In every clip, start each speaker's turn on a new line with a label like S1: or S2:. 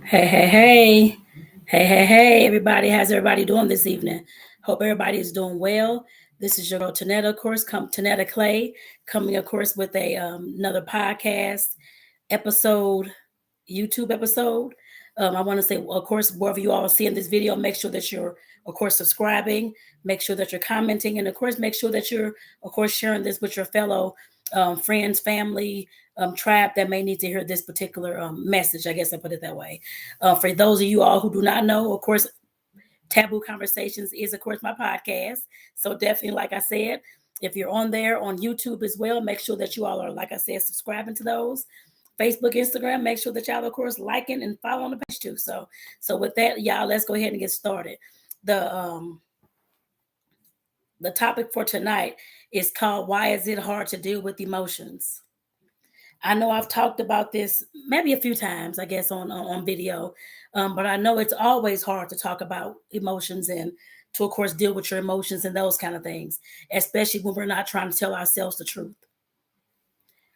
S1: Hey, hey, hey. Hey, hey, hey, everybody. How's everybody doing this evening? Hope everybody is doing well. This is your girl Tonetta, of course, Tonetta Clay, coming, of course, with another podcast episode, YouTube episode. I want to say, of course, wherever you all are seeing this video, make sure that you're, of course, subscribing, make sure that you're commenting, and of course, make sure that you're, of course, sharing this with your fellow friends, family, tribe that may need to hear this particular message. I guess I put it that way. For those of you all who do not know, of course, Taboo Conversations is, of course, my podcast. So definitely, like I said, if you're on there on YouTube as well, make sure that you all are, like I said, subscribing to those. Facebook, Instagram, make sure that y'all, of course, liking and following the page too. So with that, y'all, let's go ahead and get started. The topic for tonight is called "Why Is It Hard to Deal with Emotions?" I know I've talked about this maybe a few times, I guess, on video, but I know it's always hard to talk about emotions and to, of course, deal with your emotions and those kind of things, especially when we're not trying to tell ourselves the truth.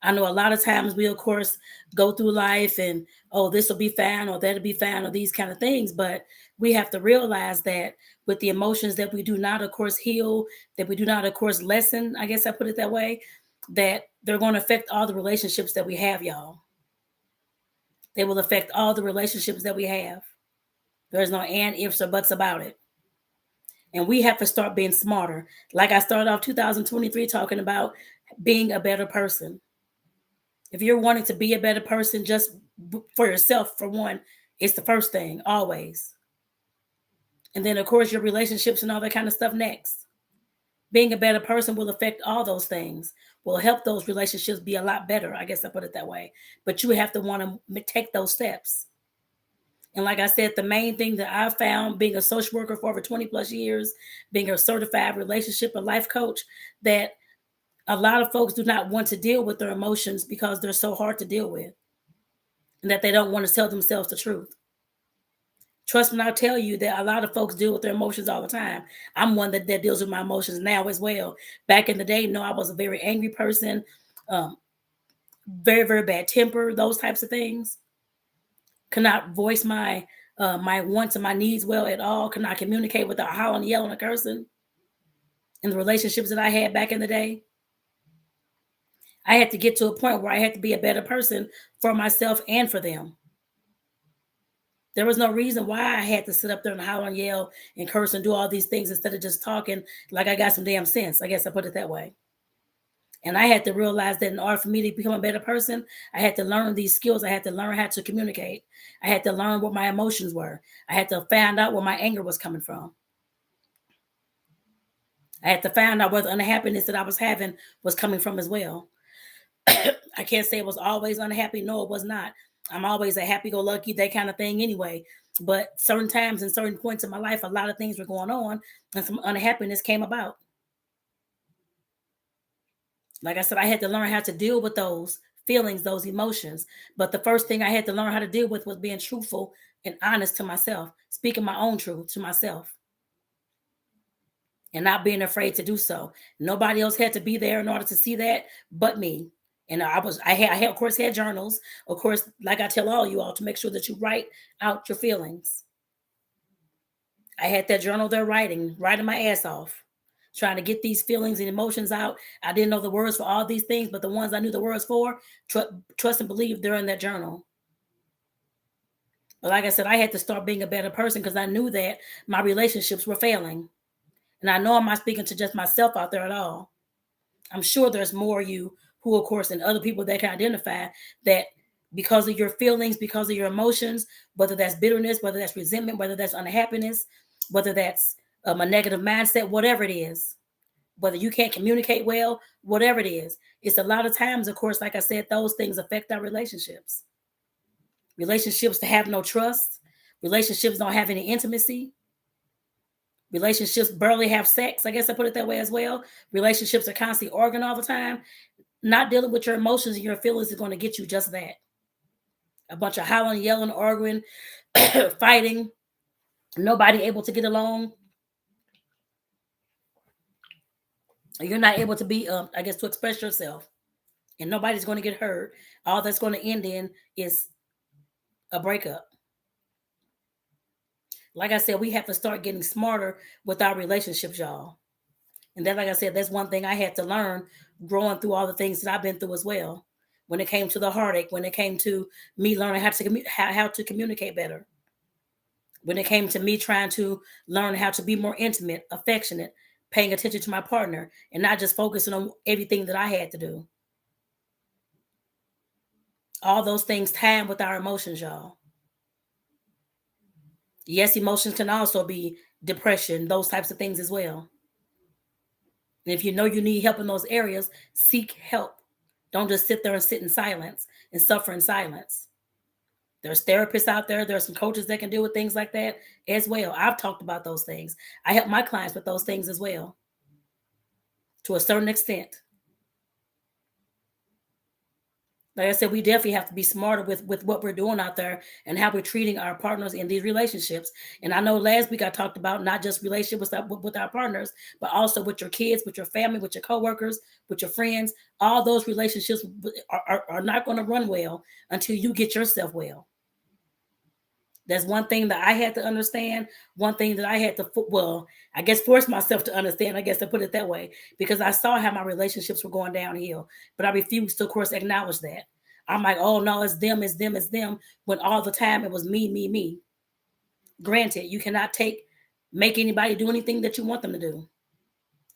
S1: I know a lot of times we, of course, go through life and, oh, this will be fine or that'll be fine or these kind of things. But we have to realize that with the emotions that we do not, of course, heal, that we do not, of course, lessen, I guess I put it that way, that they're going to affect all the relationships that we have, y'all. They will affect all the relationships that we have. There's no and, ifs, or buts about it. And we have to start being smarter. Like I started off 2023 talking about being a better person. If you're wanting to be a better person just for yourself, for one, it's the first thing, always. And then, of course, your relationships and all that kind of stuff next. Being a better person will affect all those things, will help those relationships be a lot better. I guess I put it that way. But you have to want to take those steps. And like I said, the main thing that I found being a social worker for over 20 plus years, being a certified relationship and life coach, that a lot of folks do not want to deal with their emotions because they're so hard to deal with and that they don't want to tell themselves the truth. Trust me, I'll tell you that a lot of folks deal with their emotions all the time. I'm one that deals with my emotions now as well. Back in the day, no, I was a very angry person, um, very, very bad temper, those types of things. Could not voice my wants and my needs well at all. Could not communicate without howling, yelling, and cursing. In the relationships that I had back in the day, I had to get to a point where I had to be a better person for myself and for them. There was no reason why I had to sit up there and holler and yell and curse and do all these things instead of just talking like I got some damn sense. I guess I put it that way. And I had to realize that in order for me to become a better person, I had to learn these skills. I had to learn how to communicate. I had to learn what my emotions were. I had to find out where my anger was coming from. I had to find out where the unhappiness that I was having was coming from as well. I can't say it was always unhappy. No, it was not. I'm always a happy-go-lucky, that kind of thing anyway. But certain times and certain points in my life, a lot of things were going on and some unhappiness came about. Like I said, I had to learn how to deal with those feelings, those emotions. But the first thing I had to learn how to deal with was being truthful and honest to myself, speaking my own truth to myself and not being afraid to do so. Nobody else had to be there in order to see that but me. And I had, of course, had journals. Of course, like I tell all you all, to make sure that you write out your feelings. I had that journal there writing my ass off, trying to get these feelings and emotions out. I didn't know the words for all these things, but the ones I knew the words for, trust and believe they're in that journal. But like I said, I had to start being a better person because I knew that my relationships were failing. And I know I'm not speaking to just myself out there at all. I'm sure there's more of you who, of course, and other people that can identify that because of your feelings, because of your emotions, whether that's bitterness, whether that's resentment, whether that's unhappiness, whether that's a negative mindset, whatever it is, whether you can't communicate well, whatever it is, it's a lot of times, of course, like I said, those things affect our relationships. Relationships that have no trust, relationships don't have any intimacy, relationships barely have sex. I guess I put it that way as well. Relationships are constantly arguing all the time. Not dealing with your emotions and your feelings is going to get you just that. A bunch of howling, yelling, arguing, fighting, nobody able to get along. You're not able to be, I guess, to express yourself. And nobody's going to get hurt. All that's going to end in is a breakup. Like I said, we have to start getting smarter with our relationships, y'all. And then, like I said, that's one thing I had to learn growing through all the things that I've been through as well. When it came to the heartache, when it came to me learning how to communicate better, when it came to me trying to learn how to be more intimate, affectionate, paying attention to my partner, and not just focusing on everything that I had to do. All those things tie in with our emotions, y'all. Yes, emotions can also be depression, those types of things as well. And if you know you need help in those areas, seek help. Don't just sit there and sit in silence and suffer in silence. There's therapists out there. There's some coaches that can deal with things like that as well. I've talked about those things. I help my clients with those things as well, to a certain extent. Like I said, we definitely have to be smarter with what we're doing out there and how we're treating our partners in these relationships. And I know last week I talked about not just relationships with our partners, but also with your kids, with your family, with your coworkers, with your friends. All those relationships are not going to run well until you get yourself well. That's one thing that I had to understand. One thing that I had to, well, I guess force myself to understand, I guess to put it that way, because I saw how my relationships were going downhill, but I refused to, of course, acknowledge that. I'm like, oh no, it's them, it's them, it's them, when all the time it was me, me, me. Granted, you cannot make anybody do anything that you want them to do.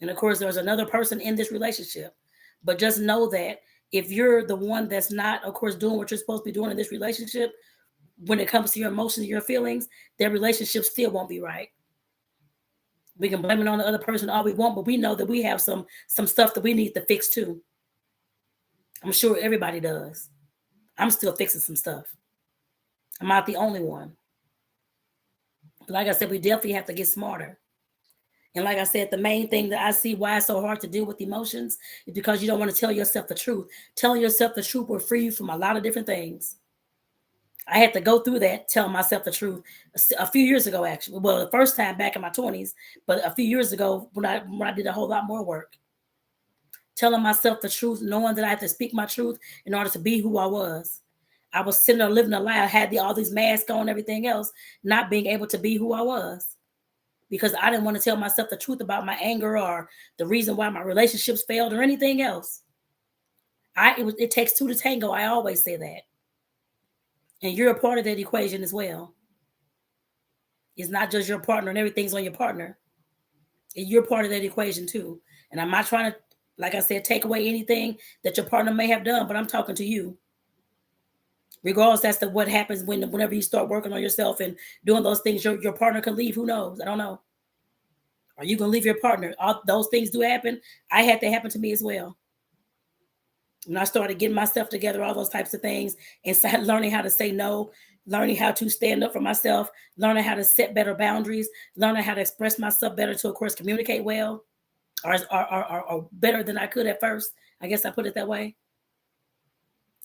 S1: And of course, there's another person in this relationship. But just know that if you're the one that's not, of course, doing what you're supposed to be doing in this relationship, when it comes to your emotions, your feelings, their relationship still won't be right. We can blame it on the other person all we want, but we know that we have some stuff that we need to fix too. I'm sure everybody does. I'm still fixing some stuff. I'm not the only one. But like I said, we definitely have to get smarter. And like I said, the main thing that I see why it's so hard to deal with emotions is because you don't want to tell yourself the truth. Telling yourself the truth will free you from a lot of different things. I had to go through that, telling myself the truth a few years ago, actually. Well, the first time back in my 20s, but a few years ago when I did a whole lot more work. Telling myself the truth, knowing that I had to speak my truth in order to be who I was. I was sitting there living a lie. I had all these masks on, everything else, not being able to be who I was. Because I didn't want to tell myself the truth about my anger or the reason why my relationships failed or anything else. It takes two to tango. I always say that. And you're a part of that equation as well. It's not just your partner and everything's on your partner. You're part of that equation too. And I'm not trying to, like I said, take away anything that your partner may have done, but I'm talking to you. Regardless as to what happens whenever you start working on yourself and doing those things, your partner can leave. Who knows? I don't know. Are you gonna leave your partner? All those things do happen. I had that happen to me as well. When I started getting myself together, all those types of things, and started learning how to say no, learning how to stand up for myself, learning how to set better boundaries, learning how to express myself better to, of course, communicate well, or better than I could at first. I guess I put it that way.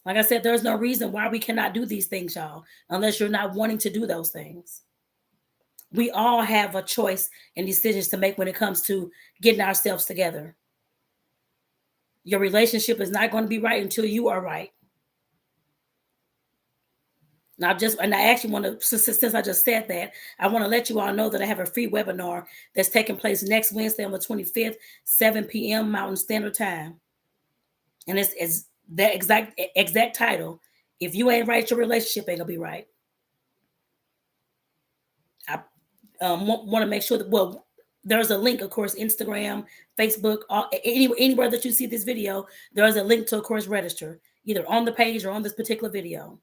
S1: Like I said, there's no reason why we cannot do these things, y'all, unless you're not wanting to do those things. We all have a choice and decisions to make when it comes to getting ourselves together. Your relationship is not going to be right until you are right. Now, and I actually want to, since I just said that, I want to let you all know that I have a free webinar that's taking place next Wednesday on the 25th, 7 p.m. Mountain Standard Time. And it's that exact title. If you ain't right, your relationship ain't gonna be right. I want to make sure that, well, there's a link, of course, Instagram, Facebook, anywhere that you see this video, there's a link to, of course, register, either on the page or on this particular video.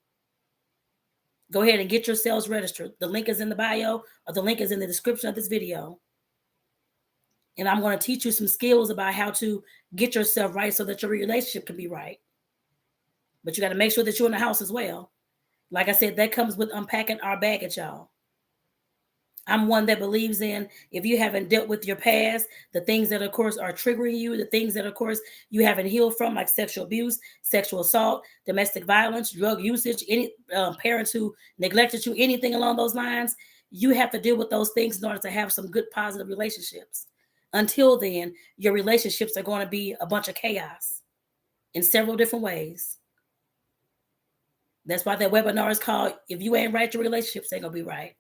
S1: Go ahead and get yourselves registered. The link is in the bio, or the link is in the description of this video. And I'm going to teach you some skills about how to get yourself right so that your relationship can be right. But you got to make sure that you're in the house as well. Like I said, that comes with unpacking our baggage, y'all. I'm one that believes in, if you haven't dealt with your past, the things that, of course, are triggering you, the things that, of course, you haven't healed from, like sexual abuse, sexual assault, domestic violence, drug usage, any parents who neglected you, anything along those lines, you have to deal with those things in order to have some good, positive relationships. Until then, your relationships are going to be a bunch of chaos in several different ways. That's why that webinar is called, If You Ain't Right, Your Relationships Ain't Gonna Be Right.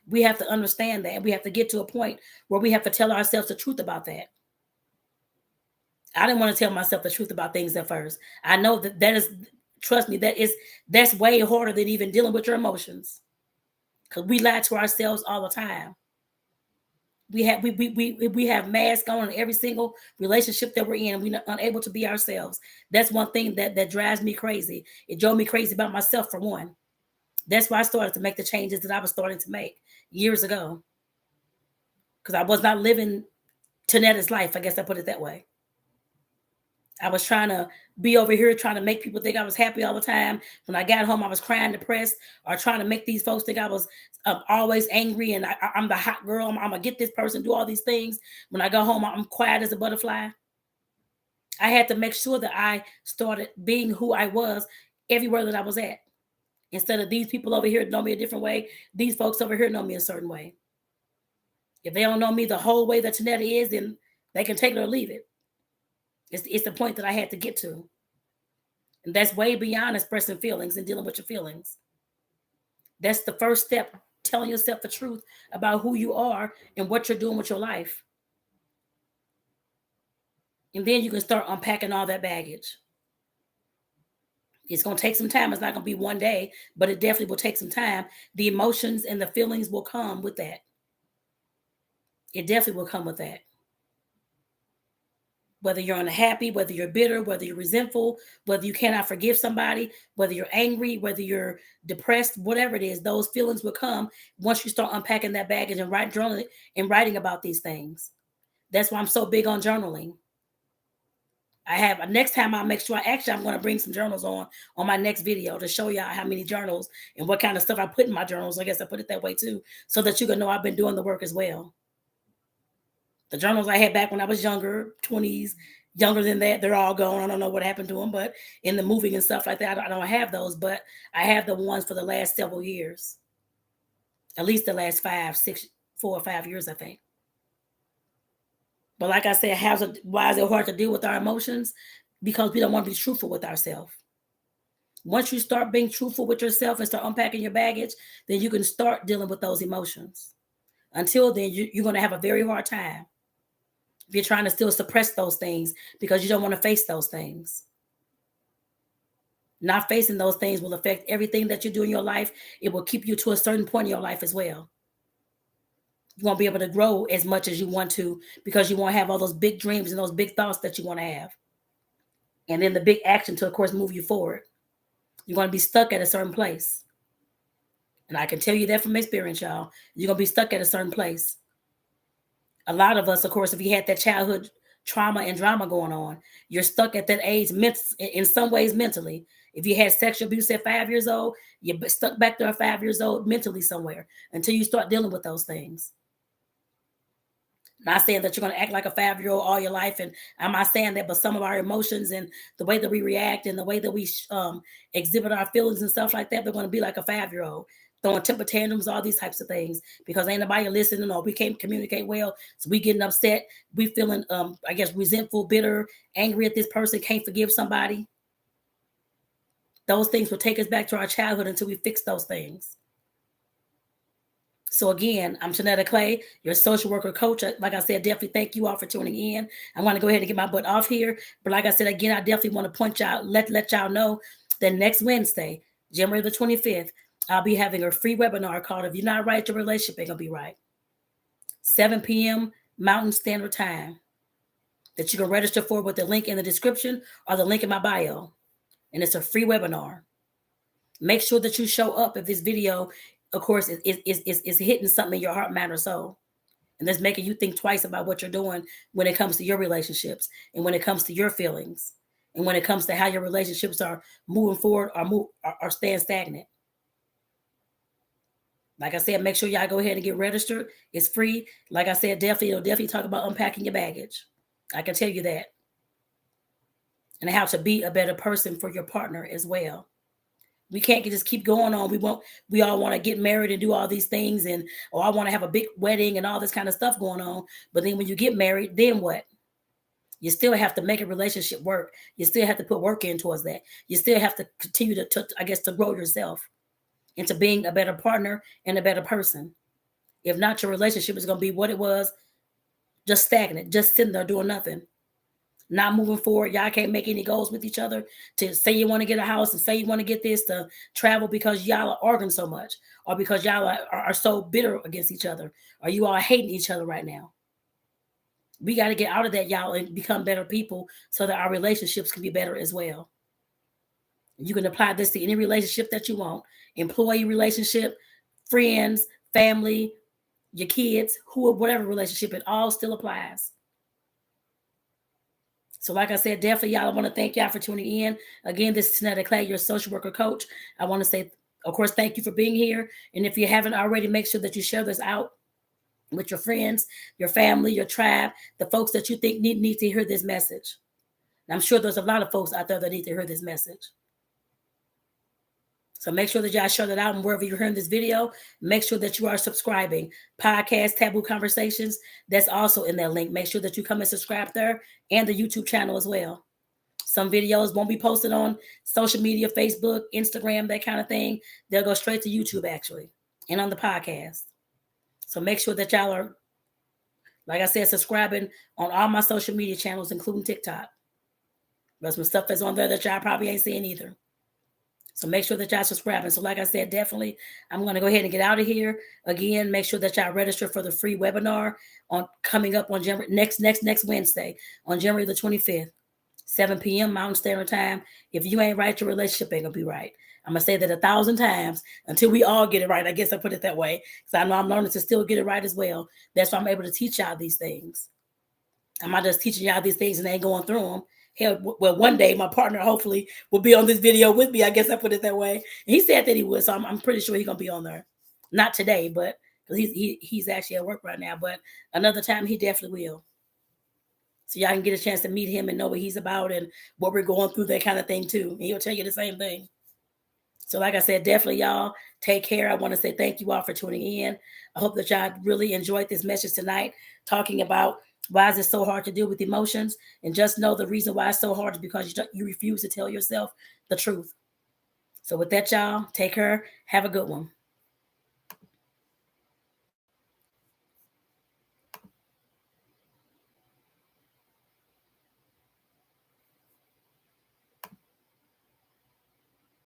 S1: We have to understand that. We have to get to a point where we have to tell ourselves the truth about that. I didn't want to tell myself the truth about things at first. I know that is, trust me, that's way harder than even dealing with your emotions, because we lie to ourselves all the time. We have masks on in every single relationship that we're in, and we're unable to be ourselves. That's one thing that drives me crazy. It drove me crazy about myself, for one. That's why I started to make the changes that I was starting to make years ago, because I was not living Tonetta's life. I guess I put it that way. I was trying to be over here trying to make people think I was happy all the time. When I got home, I was crying, depressed, or trying to make these folks think I was always angry and I'm the hot girl. I'm gonna get this person, do all these things. When I go home, I'm quiet as a butterfly. I had to make sure that I started being who I was everywhere that I was at. Instead of these people over here know me a different way, these folks over here know me a certain way. If they don't know me the whole way that Tonetta is, then they can take it or leave it. It's the point that I had to get to. And that's way beyond expressing feelings and dealing with your feelings. That's the first step, telling yourself the truth about who you are and what you're doing with your life. And then you can start unpacking all that baggage. It's going to take some time. It's not going to be one day, but it definitely will take some time. The emotions and the feelings will come with that. It definitely will come with that. Whether you're unhappy, whether you're bitter, whether you're resentful, whether you cannot forgive somebody, whether you're angry, whether you're depressed, whatever it is, those feelings will come once you start unpacking that baggage and journaling and writing about these things. That's why I'm so big on journaling. I have next time I'll make sure I'm going to bring some journals on my next video to show y'all how many journals and what kind of stuff I put in my journals. I guess I put it that way too, so that you can know I've been doing the work as well. The journals I had back when I was younger, 20s, younger than that, they're all gone. I don't know what happened to them, but in the moving and stuff like that, I don't have those, but I have the ones for the last several years. At least the last 4 or 5 years, I think. But like I said, why is it hard to deal with our emotions? Because we don't want to be truthful with ourselves. Once you start being truthful with yourself and start unpacking your baggage, then you can start dealing with those emotions. Until then, you're going to have a very hard time if you're trying to still suppress those things because you don't want to face those things. Not facing those things will affect everything that you do in your life. It will keep you to a certain point in your life as well. You won't be able to grow as much as you want to because you won't have all those big dreams and those big thoughts that you want to have. And then the big action to, of course, move you forward. You're going to be stuck at a certain place. And I can tell you that from experience, y'all. You're going to be stuck at a certain place. A lot of us, of course, if you had that childhood trauma and drama going on, you're stuck at that age in some ways mentally. If you had sexual abuse at 5 years old, you're stuck back there at 5 years old mentally somewhere until you start dealing with those things. Not saying that you're going to act like a 5-year-old all your life, and I'm not saying that, but some of our emotions and the way that we react and the way that we exhibit our feelings and stuff like that, they're going to be like a 5-year-old, throwing temper tantrums, all these types of things, because ain't nobody listening or we can't communicate well, so we getting upset, we feeling, I guess, resentful, bitter, angry at this person, can't forgive somebody. Those things will take us back to our childhood until we fix those things. So again, I'm Tonetta Clay, your social worker coach. Like I said, definitely thank you all for tuning in. I want to go ahead and get my butt off here. But like I said, again, I definitely want to point y'all, let y'all know that next Wednesday, January the 25th, I'll be having a free webinar called If You're Not Right, Your Relationship Ain't Gonna Be Right. 7 p.m. Mountain Standard Time. That you can register for with the link in the description or the link in my bio. And it's a free webinar. Make sure that you show up if this video, of course, is hitting something in your heart, mind, or soul. And that's making you think twice about what you're doing when it comes to your relationships and when it comes to your feelings and when it comes to how your relationships are moving forward or staying stagnant. Like I said, make sure y'all go ahead and get registered. It's free. Like I said, it'll definitely talk about unpacking your baggage. I can tell you that. And how to be a better person for your partner as well. We can't just keep going on. We all want to get married and do all these things, and I want to have a big wedding and all this kind of stuff going on. But then when you get married, then what? You still have to make a relationship work. You still have to put work in towards that. You still have to continue to grow yourself into being a better partner and a better person. If not, your relationship is going to be what it was, just stagnant, just sitting there doing nothing, not moving forward. Y'all can't make any goals with each other to say you want to get a house and say you want to get this, to travel, because y'all are arguing so much, or because y'all are so bitter against each other, or you all hating each other right now. We got to get out of that, y'all, and become better people so that our relationships can be better as well. You can apply this to any relationship that you want, employee relationship, friends, family, your kids, whatever relationship, it all still applies. So like I said, definitely, y'all, I want to thank y'all for tuning in. Again, this is Tonetta Clay, your social worker coach. I want to say, of course, thank you for being here. And if you haven't already, make sure that you share this out with your friends, your family, your tribe, the folks that you think need to hear this message. And I'm sure there's a lot of folks out there that need to hear this message. So make sure that y'all share that out, and wherever you're hearing this video, make sure that you are subscribing. Podcast Taboo Conversations, that's also in that link. Make sure that you come and subscribe there, and the YouTube channel as well. Some videos won't be posted on social media, Facebook, Instagram, that kind of thing. They'll go straight to YouTube, actually, and on the podcast. So make sure that y'all are, like I said, subscribing on all my social media channels, including TikTok. There's some stuff that's on there that y'all probably ain't seeing either. So make sure that y'all subscribing. So like I said, definitely, I'm going to go ahead and get out of here. Again, make sure that y'all register for the free webinar on coming up on January, next Wednesday, on January the 25th, 7 p.m. Mountain Standard Time. If you ain't right, your relationship ain't going to be right. I'm going to say that 1,000 times until we all get it right. I guess I put it that way, because I know I'm learning to still get it right as well. That's why I'm able to teach y'all these things. I'm not just teaching y'all these things and ain't going through them. Hell, well, one day my partner hopefully will be on this video with me. I guess I put it that way. And he said that he would, so I'm pretty sure he's gonna be on there. Not today, but because he's actually at work right now. But another time he definitely will. So y'all can get a chance to meet him and know what he's about and what we're going through, that kind of thing too. And he'll tell you the same thing. So like I said, definitely y'all take care. I want to say thank you all for tuning in. I hope that y'all really enjoyed this message tonight, talking about why is it so hard to deal with emotions. And just know the reason why it's so hard is because you refuse to tell yourself the truth. So with that, y'all, take care. Have a good one.